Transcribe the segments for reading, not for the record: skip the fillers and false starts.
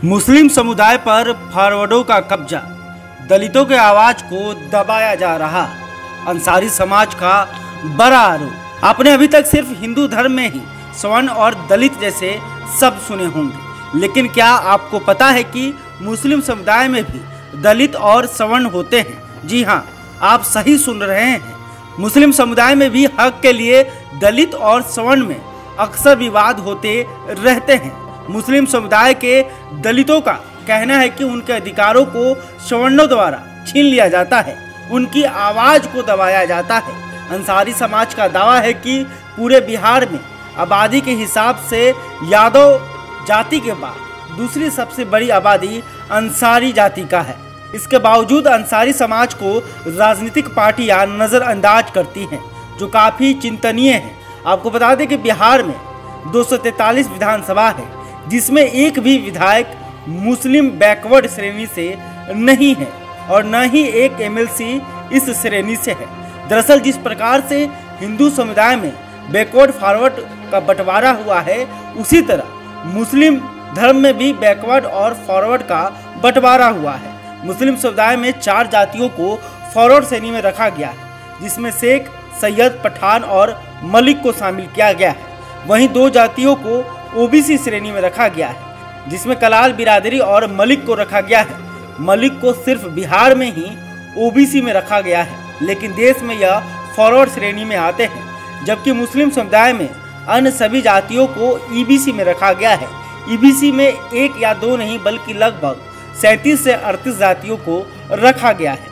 मुस्लिम समुदाय पर फॉरवर्डों का कब्जा, दलितों के आवाज को दबाया जा रहा, अंसारी समाज का बड़ा आरोप। आपने अभी तक सिर्फ हिंदू धर्म में ही सवर्ण और दलित जैसे शब्द सुने होंगे, लेकिन क्या आपको पता है कि मुस्लिम समुदाय में भी दलित और सवर्ण होते हैं? जी हाँ, आप सही सुन रहे हैं। मुस्लिम समुदाय में भी हक के लिए दलित और सवर्ण में अक्सर विवाद होते रहते हैं। मुस्लिम समुदाय के दलितों का कहना है कि उनके अधिकारों को सवर्णों द्वारा छीन लिया जाता है, उनकी आवाज़ को दबाया जाता है। अंसारी समाज का दावा है कि पूरे बिहार में आबादी के हिसाब से यादव जाति के बाद दूसरी सबसे बड़ी आबादी अंसारी जाति का है। इसके बावजूद अंसारी समाज को राजनीतिक पार्टियां नज़रअंदाज करती हैं, जो काफ़ी चिंतनीय है। आपको बता दें कि बिहार में 243 विधानसभा है, जिसमें एक भी विधायक मुस्लिम बैकवर्ड श्रेणी से नहीं है और न ही एक एमएलसी इस श्रेणी से है। दरअसल जिस प्रकार से हिंदू समुदाय में बैकवर्ड फॉरवर्ड का बंटवारा हुआ है, उसी तरह मुस्लिम धर्म में भी बैकवर्ड और फॉरवर्ड का बंटवारा हुआ है। मुस्लिम समुदाय में 4 जातियों को फॉरवर्ड श्रेणी में रखा गया है, जिसमें शेख, सैयद, पठान और मलिक को शामिल किया गया है। वहीं 2 जातियों को ओबीसी श्रेणी में रखा गया है, जिसमें कलाल बिरादरी और मलिक को रखा गया है। मलिक को सिर्फ बिहार में ही ओबीसी में रखा गया है, लेकिन देश में यह फॉरवर्ड श्रेणी में आते हैं। जबकि मुस्लिम समुदाय में अन्य सभी जातियों को ईबीसी में रखा गया है। ईबीसी में 1 या 2 नहीं बल्कि लगभग 37 से 38 जातियों को रखा गया है।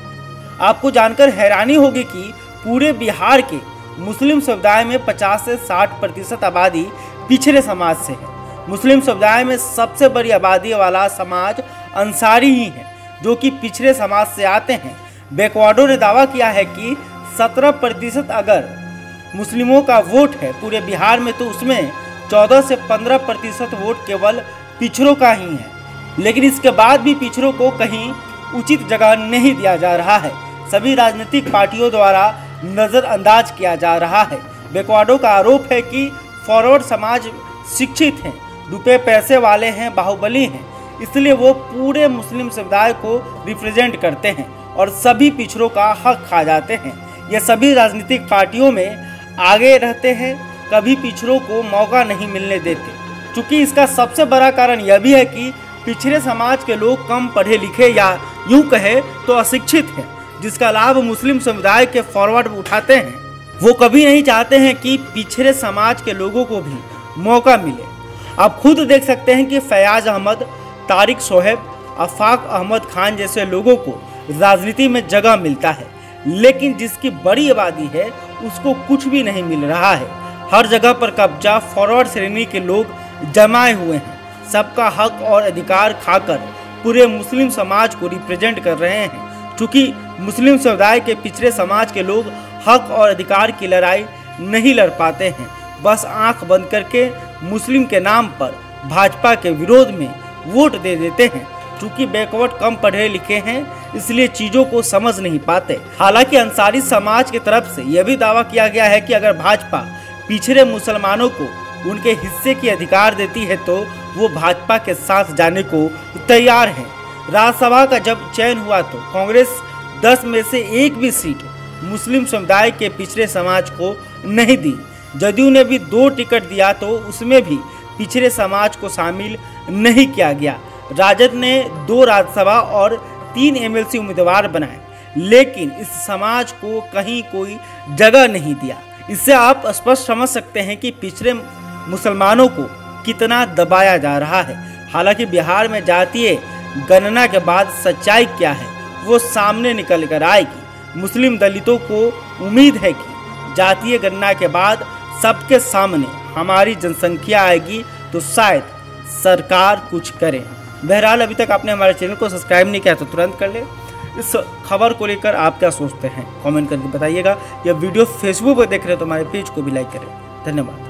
आपको जानकर हैरानी होगी कि पूरे बिहार के मुस्लिम समुदाय में 50 से 60% आबादी पिछड़े समाज से है। मुस्लिम समुदाय में सबसे बड़ी आबादी वाला समाज अंसारी ही है, जो कि पिछड़े समाज से आते हैं। बैकवर्डों ने दावा किया है कि 17% अगर मुस्लिमों का वोट है पूरे बिहार में, तो उसमें 14 से 15% वोट केवल पिछड़ों का ही है। लेकिन इसके बाद भी पिछड़ों को कहीं उचित जगह नहीं दिया जा रहा है, सभी राजनीतिक पार्टियों द्वारा नज़रअंदाज किया जा रहा है। बैकवर्डों का आरोप है कि फॉरवर्ड समाज शिक्षित हैं, रुपए पैसे वाले हैं, बाहुबली हैं, इसलिए वो पूरे मुस्लिम समुदाय को रिप्रेजेंट करते हैं और सभी पिछड़ों का हक खा जाते हैं। ये सभी राजनीतिक पार्टियों में आगे रहते हैं, कभी पिछड़ों को मौका नहीं मिलने देते। चूँकि इसका सबसे बड़ा कारण यह भी है कि पिछड़े समाज के लोग कम पढ़े लिखे या यूँ कहे तो अशिक्षित हैं, जिसका लाभ मुस्लिम समुदाय के फॉरवर्ड उठाते हैं। वो कभी नहीं चाहते हैं कि पिछड़े समाज के लोगों को भी मौका मिले। आप खुद देख सकते हैं कि फयाज अहमद, तारिक शोएब, आफाक अहमद खान जैसे लोगों को राजनीति में जगह मिलता है, लेकिन जिसकी बड़ी आबादी है उसको कुछ भी नहीं मिल रहा है। हर जगह पर कब्जा फॉरवर्ड श्रेणी के लोग जमाए हुए हैं, सबका हक और अधिकार खाकर पूरे मुस्लिम समाज को रिप्रेजेंट कर रहे हैं। चूँकि मुस्लिम समुदाय के पिछड़े समाज के लोग हक और अधिकार की लड़ाई नहीं लड़ पाते हैं, बस आंख बंद करके मुस्लिम के नाम पर भाजपा के विरोध में वोट दे देते हैं। चूँकि बैकवर्ड कम पढ़े लिखे हैं, इसलिए चीज़ों को समझ नहीं पाते। हालांकि अंसारी समाज की तरफ से यह भी दावा किया गया है कि अगर भाजपा पिछड़े मुसलमानों को उनके हिस्से की अधिकार देती है तो वो भाजपा के साथ जाने को तैयार है। राज्यसभा का जब चयन हुआ तो कांग्रेस 10 में से 1 भी सीट मुस्लिम समुदाय के पिछड़े समाज को नहीं दी। जदयू ने भी 2 टिकट दिया तो उसमें भी पिछड़े समाज को शामिल नहीं किया गया। राजद ने 2 राज्यसभा और 3 एमएलसी उम्मीदवार बनाए, लेकिन इस समाज को कहीं कोई जगह नहीं दिया। इससे आप स्पष्ट समझ सकते हैं कि पिछड़े मुसलमानों को कितना दबाया जा रहा है। हालांकि बिहार में जातीय गणना के बाद सच्चाई क्या है वो सामने निकल कर आएगी। मुस्लिम दलितों को उम्मीद है कि जातीय गणना के बाद सबके सामने हमारी जनसंख्या आएगी तो शायद सरकार कुछ करे। बहरहाल अभी तक आपने हमारे चैनल को सब्सक्राइब नहीं किया तो तुरंत कर ले। इस खबर को लेकर आप क्या सोचते हैं कमेंट करके बताइएगा। यह वीडियो फेसबुक पर देख रहे हो तो हमारे पेज को भी लाइक करें। धन्यवाद।